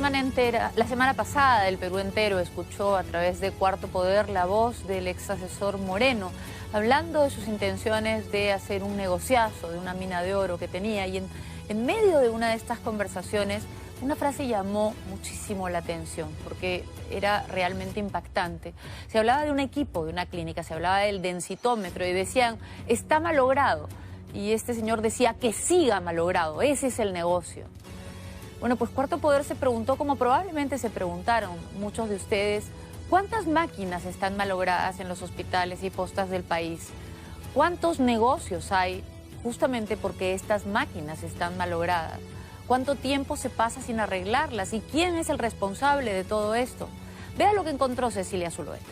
La semana pasada el Perú entero escuchó a través de Cuarto Poder la voz del ex asesor Moreno, hablando de sus intenciones de hacer un negociazo de una mina de oro que tenía. Y en medio de una de estas conversaciones, una frase llamó muchísimo la atención, porque era realmente impactante. Se hablaba de un equipo, de una clínica, se hablaba del densitómetro y decían, está malogrado. Y este señor decía que siga malogrado, ese es el negocio. Bueno, pues Cuarto Poder se preguntó, como probablemente se preguntaron muchos de ustedes, ¿cuántas máquinas están malogradas en los hospitales y postas del país? ¿Cuántos negocios hay justamente porque estas máquinas están malogradas? ¿Cuánto tiempo se pasa sin arreglarlas? ¿Y quién es el responsable de todo esto? Vea lo que encontró Cecilia Zulueta.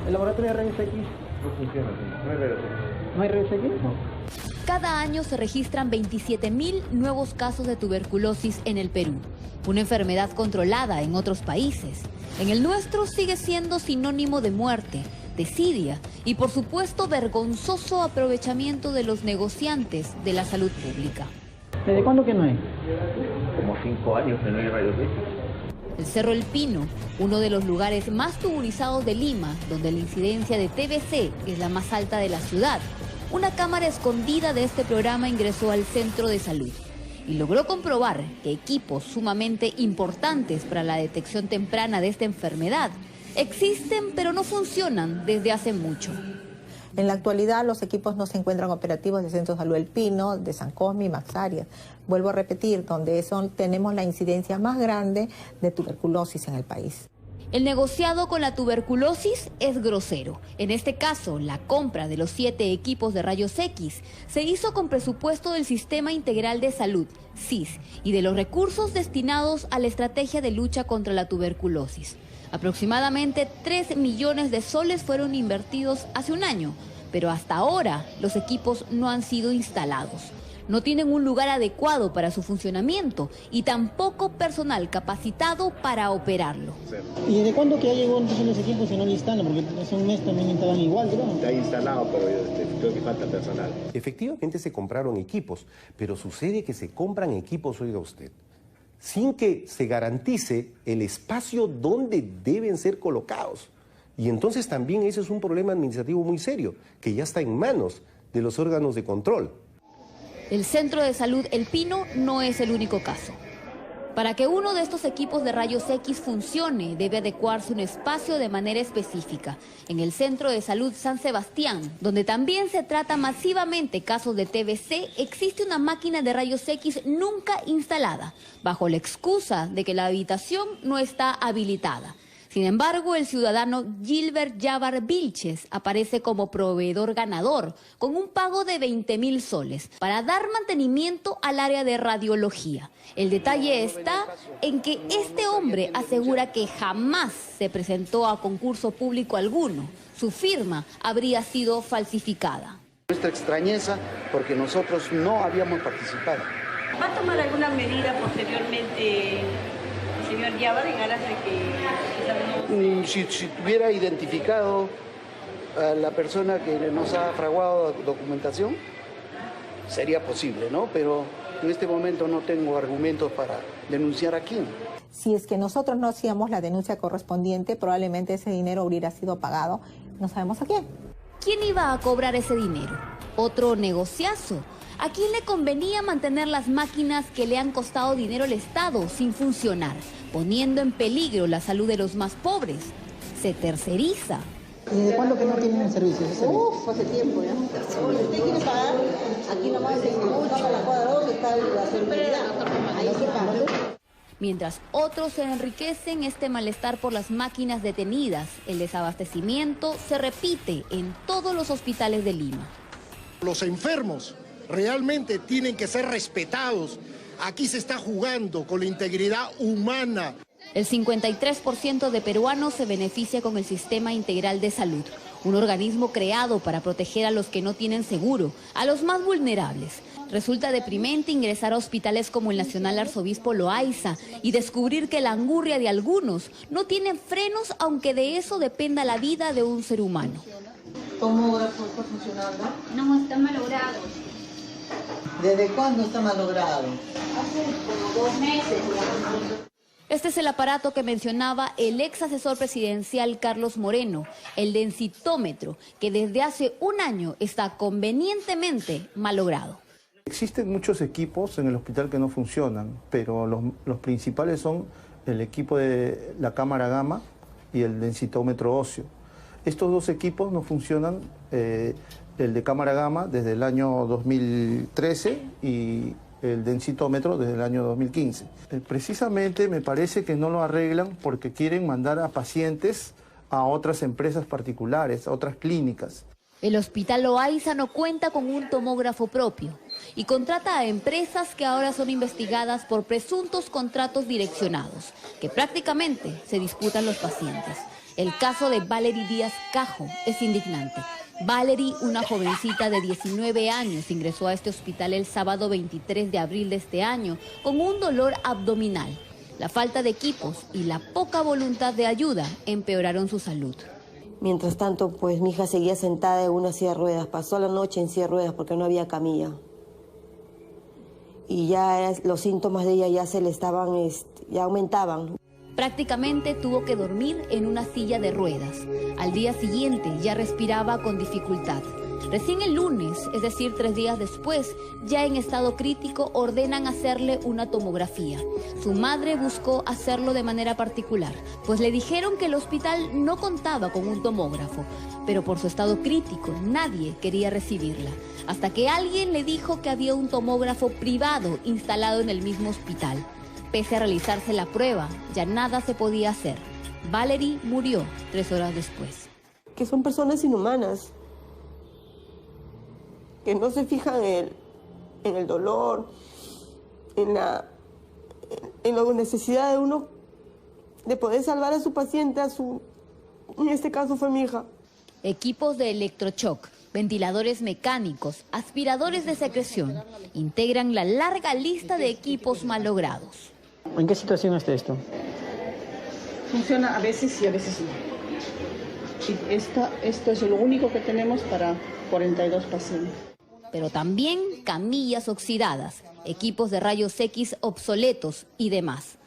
¿El laboratorio de rayos X no funciona? ¿No hay rayos X? ¿No hay rayos X? No. Cada año se registran 27.000 nuevos casos de tuberculosis en el Perú, una enfermedad controlada en otros países. En el nuestro sigue siendo sinónimo de muerte, desidia y, por supuesto, vergonzoso aprovechamiento de los negociantes de la salud pública. ¿Desde cuándo que no hay? Como 5 años que no hay rayos X. El Cerro El Pino, uno de los lugares más tuburizados de Lima, donde la incidencia de TBC es la más alta de la ciudad. Una cámara escondida de este programa ingresó al centro de salud y logró comprobar que equipos sumamente importantes para la detección temprana de esta enfermedad existen, pero no funcionan desde hace mucho. En la actualidad los equipos no se encuentran operativos del Centro de Salud El Pino, de San Cosme y Max Arias. Vuelvo a repetir, donde tenemos la incidencia más grande de tuberculosis en el país. El negociado con la tuberculosis es grosero. En este caso, la compra de los 7 equipos de rayos X se hizo con presupuesto del Sistema Integral de Salud, SIS, y de los recursos destinados a la estrategia de lucha contra la tuberculosis. Aproximadamente 3 millones de soles fueron invertidos hace un año, pero hasta ahora los equipos no han sido instalados. No tienen un lugar adecuado para su funcionamiento y tampoco personal capacitado para operarlo. ¿Y desde cuándo que ya llegó entonces los equipos y no lo instalan? Porque hace un mes también estaban igual, creo. Está instalado, pero creo que falta personal. Efectivamente se compraron equipos, pero sucede que se compran equipos, oiga usted, sin que se garantice el espacio donde deben ser colocados. Y entonces también ese es un problema administrativo muy serio, que ya está en manos de los órganos de control. El Centro de Salud El Pino no es el único caso. Para que uno de estos equipos de rayos X funcione, debe adecuarse un espacio de manera específica. En el Centro de Salud San Sebastián, donde también se trata masivamente casos de TBC, existe una máquina de rayos X nunca instalada, bajo la excusa de que la habitación no está habilitada. Sin embargo, el ciudadano Gilbert Yavar Vilches aparece como proveedor ganador, con un pago de 20.000 soles, para dar mantenimiento al área de radiología. El detalle está en que este hombre asegura que jamás se presentó a concurso público alguno. Su firma habría sido falsificada. Nuestra extrañeza porque nosotros no habíamos participado. ¿Va a tomar alguna medida posteriormente, señor Yavar, en aras de que... Si tuviera identificado a la persona que nos ha fraguado documentación, sería posible, ¿no? Pero en este momento no tengo argumentos para denunciar a quién. Si es que nosotros no hacíamos la denuncia correspondiente, probablemente ese dinero hubiera sido pagado, no sabemos a quién. ¿Quién iba a cobrar ese dinero? ¿Otro negociazo? ¿A quién le convenía mantener las máquinas que le han costado dinero al Estado sin funcionar, poniendo en peligro la salud de los más pobres? Se terceriza. ¿Y desde cuándo que no tienen servicios? Hace tiempo ya. Si usted quiere pagar, aquí nomás en la cuadra 2 está la seguridad. Ahí se paga. Mientras otros se enriquecen, este malestar por las máquinas detenidas, el desabastecimiento se repite en todos los hospitales de Lima. Los enfermos realmente tienen que ser respetados. Aquí se está jugando con la integridad humana. El 53% de peruanos se beneficia con el Sistema Integral de Salud, un organismo creado para proteger a los que no tienen seguro, a los más vulnerables. Resulta deprimente ingresar a hospitales como el Nacional Arzobispo Loaiza y descubrir que la angurria de algunos no tiene frenos, aunque de eso dependa la vida de un ser humano. ¿Tomógrafo está funcionando? No, está malogrado. ¿Desde cuándo está malogrado? Hace como 2 meses. Este es el aparato que mencionaba el ex asesor presidencial Carlos Moreno, el densitómetro, que desde hace 1 año está convenientemente malogrado. Existen muchos equipos en el hospital que no funcionan, pero los principales son el equipo de la cámara gamma y el densitómetro óseo. Estos 2 equipos no funcionan, el de cámara gamma desde el año 2013 y el densitómetro desde el año 2015. Precisamente me parece que no lo arreglan porque quieren mandar a pacientes a otras empresas particulares, a otras clínicas. El Hospital Loaiza no cuenta con un tomógrafo propio y contrata a empresas que ahora son investigadas por presuntos contratos direccionados, que prácticamente se disputan los pacientes. El caso de Valery Díaz Cajo es indignante. Valery, una jovencita de 19 años, ingresó a este hospital el sábado 23 de abril de este año con un dolor abdominal. La falta de equipos y la poca voluntad de ayuda empeoraron su salud. Mientras tanto, pues mi hija seguía sentada en una silla de ruedas. Pasó la noche en silla de ruedas porque no había camilla. Y ya los síntomas de ella ya se le estaban, ya aumentaban. Prácticamente tuvo que dormir en una silla de ruedas. Al día siguiente ya respiraba con dificultad. Recién el lunes, es decir, 3 días después, ya en estado crítico, ordenan hacerle una tomografía. Su madre buscó hacerlo de manera particular, pues le dijeron que el hospital no contaba con un tomógrafo, pero por su estado crítico nadie quería recibirla, hasta que alguien le dijo que había un tomógrafo privado instalado en el mismo hospital. Pese a realizarse la prueba, ya nada se podía hacer. Valery murió 3 horas después. Que son personas inhumanas, que no se fijan en el dolor, en la necesidad de uno de poder salvar a su paciente, en este caso fue mi hija. Equipos de electroshock, ventiladores mecánicos, aspiradores de secreción, integran la larga lista de equipos malogrados. ¿En qué situación está esto? Funciona a veces y a veces no. Y esto es lo único que tenemos para 42 pacientes. Pero también camillas oxidadas, equipos de rayos X obsoletos y demás.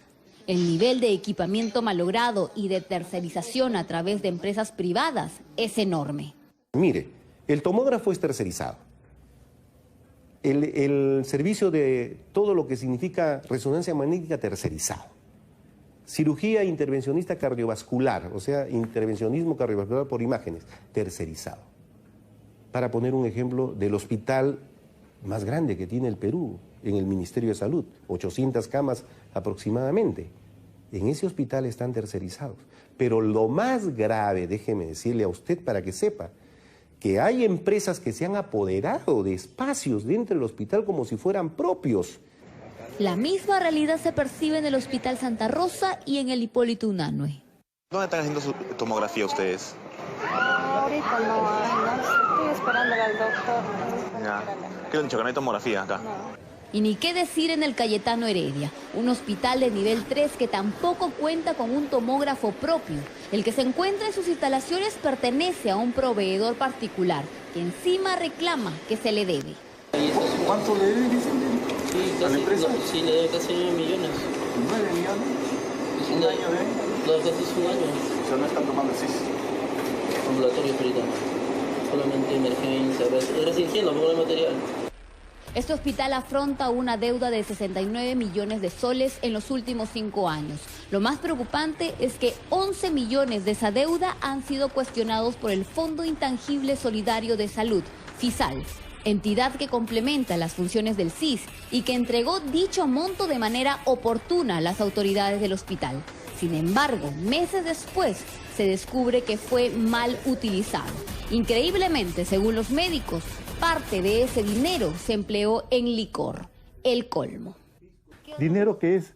El nivel de equipamiento malogrado y de tercerización a través de empresas privadas es enorme. Mire, el tomógrafo es tercerizado. El servicio de todo lo que significa resonancia magnética tercerizado. Cirugía intervencionista cardiovascular, o sea, intervencionismo cardiovascular por imágenes, tercerizado. Para poner un ejemplo del hospital más grande que tiene el Perú, en el Ministerio de Salud, 800 camas aproximadamente. En ese hospital están tercerizados. Pero lo más grave, déjeme decirle a usted para que sepa, que hay empresas que se han apoderado de espacios dentro del hospital como si fueran propios. La misma realidad se percibe en el Hospital Santa Rosa y en el Hipólito Unanue. ¿Dónde están haciendo su tomografía ustedes? Ahorita no, estoy esperando al doctor. Ya. ¿Qué le han dicho? ¿Que no hay tomografía acá? No. Y ni qué decir en el Cayetano Heredia, un hospital de nivel 3 que tampoco cuenta con un tomógrafo propio. El que se encuentra en sus instalaciones pertenece a un proveedor particular, que encima reclama que se le debe. ¿Cuánto le debe, dicen? Sí, ¿A la empresa? Sí, le debe casi 9 millones. ¿9 millones? Sí, ¿Un año de? No, casi es 1 año. O sea, no están tomando CIS. Ambulatorio ahorita. Solamente emergencia, restringiendo por el material. Este hospital afronta una deuda de 69 millones de soles en los últimos 5 años. Lo más preocupante es que 11 millones de esa deuda han sido cuestionados por el Fondo Intangible Solidario de Salud, FISAL, entidad que complementa las funciones del CIS y que entregó dicho monto de manera oportuna a las autoridades del hospital. Sin embargo, meses después se descubre que fue mal utilizado. Increíblemente, según los médicos, parte de ese dinero se empleó en licor, el colmo. Dinero que es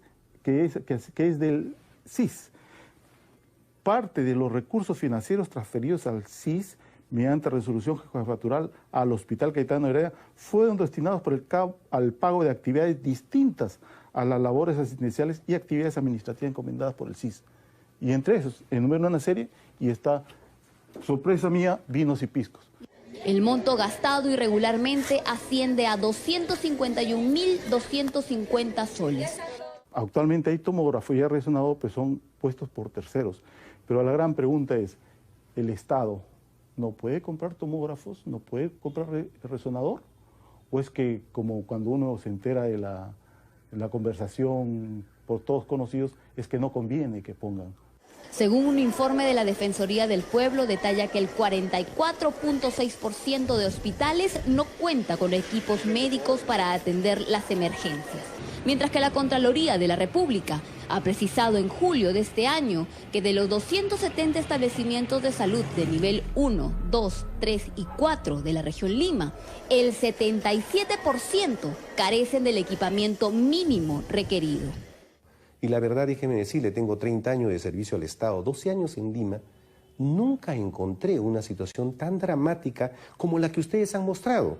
del CIS. Parte de los recursos financieros transferidos al CIS mediante resolución jefatural al Hospital Cayetano Heredia fueron destinados al pago de actividades distintas a las labores asistenciales y actividades administrativas encomendadas por el CIS. Y entre esos, enumeran una serie y está, sorpresa mía, vinos y piscos. El monto gastado irregularmente asciende a 251.250 soles. Actualmente hay tomografía y resonador, pues son puestos por terceros. Pero la gran pregunta es, ¿el Estado no puede comprar tomógrafos? ¿No puede comprar resonador? ¿O es que, como cuando uno se entera de la conversación por todos conocidos, es que no conviene que pongan? Según un informe de la Defensoría del Pueblo, detalla que el 44.6% de hospitales no cuenta con equipos médicos para atender las emergencias. Mientras que la Contraloría de la República ha precisado en julio de este año que de los 270 establecimientos de salud de nivel 1, 2, 3 y 4 de la región Lima, el 77% carecen del equipamiento mínimo requerido. Y la verdad, déjeme decirle, tengo 30 años de servicio al Estado, 12 años en Lima. Nunca encontré una situación tan dramática como la que ustedes han mostrado.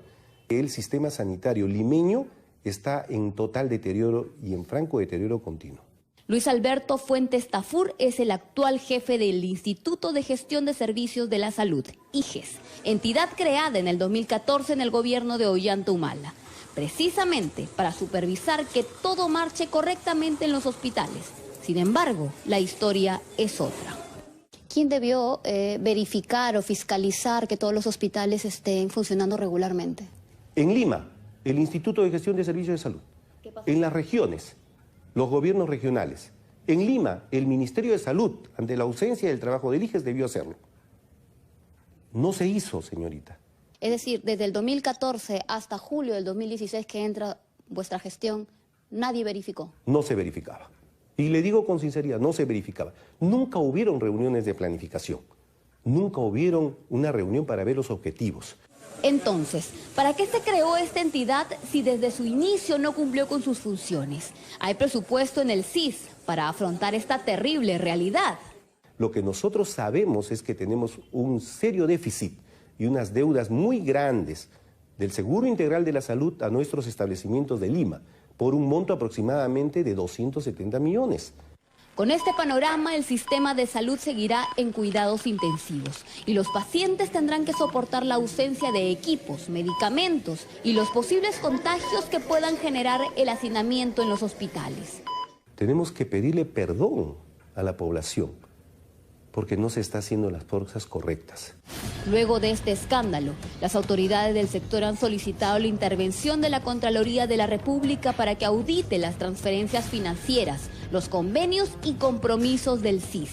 El sistema sanitario limeño está en total deterioro y en franco deterioro continuo. Luis Alberto Fuentes Tafur es el actual jefe del Instituto de Gestión de Servicios de la Salud, IGES, entidad creada en el 2014 en el gobierno de Ollanta Humala, precisamente para supervisar que todo marche correctamente en los hospitales. Sin embargo, la historia es otra. ¿Quién debió verificar o fiscalizar que todos los hospitales estén funcionando regularmente? En Lima, el Instituto de Gestión de Servicios de Salud. En las regiones, los gobiernos regionales. En Lima, el Ministerio de Salud, ante la ausencia del trabajo del IGES, debió hacerlo. No se hizo, señorita. Es decir, desde el 2014 hasta julio del 2016 que entra vuestra gestión, nadie verificó. No se verificaba. Y le digo con sinceridad, no se verificaba. Nunca hubieron reuniones de planificación. Nunca hubieron una reunión para ver los objetivos. Entonces, ¿para qué se creó esta entidad si desde su inicio no cumplió con sus funciones? Hay presupuesto en el SIS para afrontar esta terrible realidad. Lo que nosotros sabemos es que tenemos un serio déficit y unas deudas muy grandes del Seguro Integral de la Salud a nuestros establecimientos de Lima, por un monto aproximadamente de 270 millones. Con este panorama, el sistema de salud seguirá en cuidados intensivos y los pacientes tendrán que soportar la ausencia de equipos, medicamentos y los posibles contagios que puedan generar el hacinamiento en los hospitales. Tenemos que pedirle perdón a la población porque no se está haciendo las cosas correctas. Luego de este escándalo, las autoridades del sector han solicitado la intervención de la Contraloría de la República para que audite las transferencias financieras, los convenios y compromisos del SIS.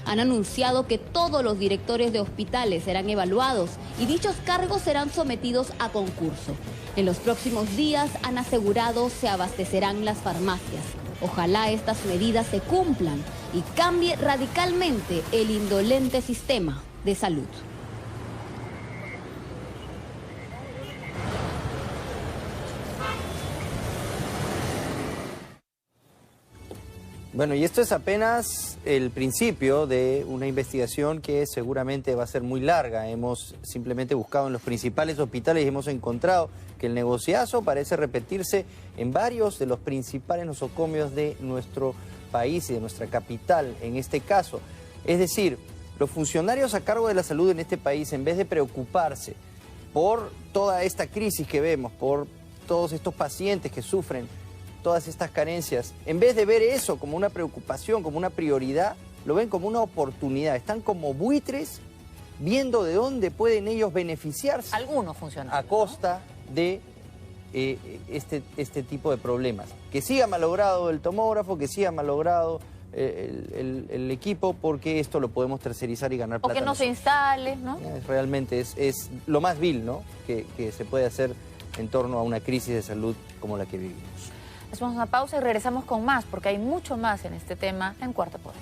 Han anunciado que todos los directores de hospitales serán evaluados y dichos cargos serán sometidos a concurso. En los próximos días, han asegurado, se abastecerán las farmacias. Ojalá estas medidas se cumplan y cambie radicalmente el indolente sistema de salud. Bueno, y esto es apenas el principio de una investigación que seguramente va a ser muy larga. Hemos simplemente buscado en los principales hospitales y hemos encontrado que el negociazo parece repetirse en varios de los principales nosocomios de nuestro país y de nuestra capital en este caso. Es decir, los funcionarios a cargo de la salud en este país, en vez de preocuparse por toda esta crisis que vemos, por todos estos pacientes que sufren todas estas carencias, en vez de ver eso como una preocupación, como una prioridad, lo ven como una oportunidad. Están como buitres viendo de dónde pueden ellos beneficiarse. Algunos funcionarios, a costa de este tipo de problemas. Que siga malogrado el tomógrafo, que siga malogrado el equipo, porque esto lo podemos tercerizar y ganar plata. O que no se instale, ¿no? Realmente es lo más vil, ¿no?, que se puede hacer en torno a una crisis de salud como la que vivimos. Hacemos una pausa y regresamos con más, porque hay mucho más en este tema en Cuarto Poder.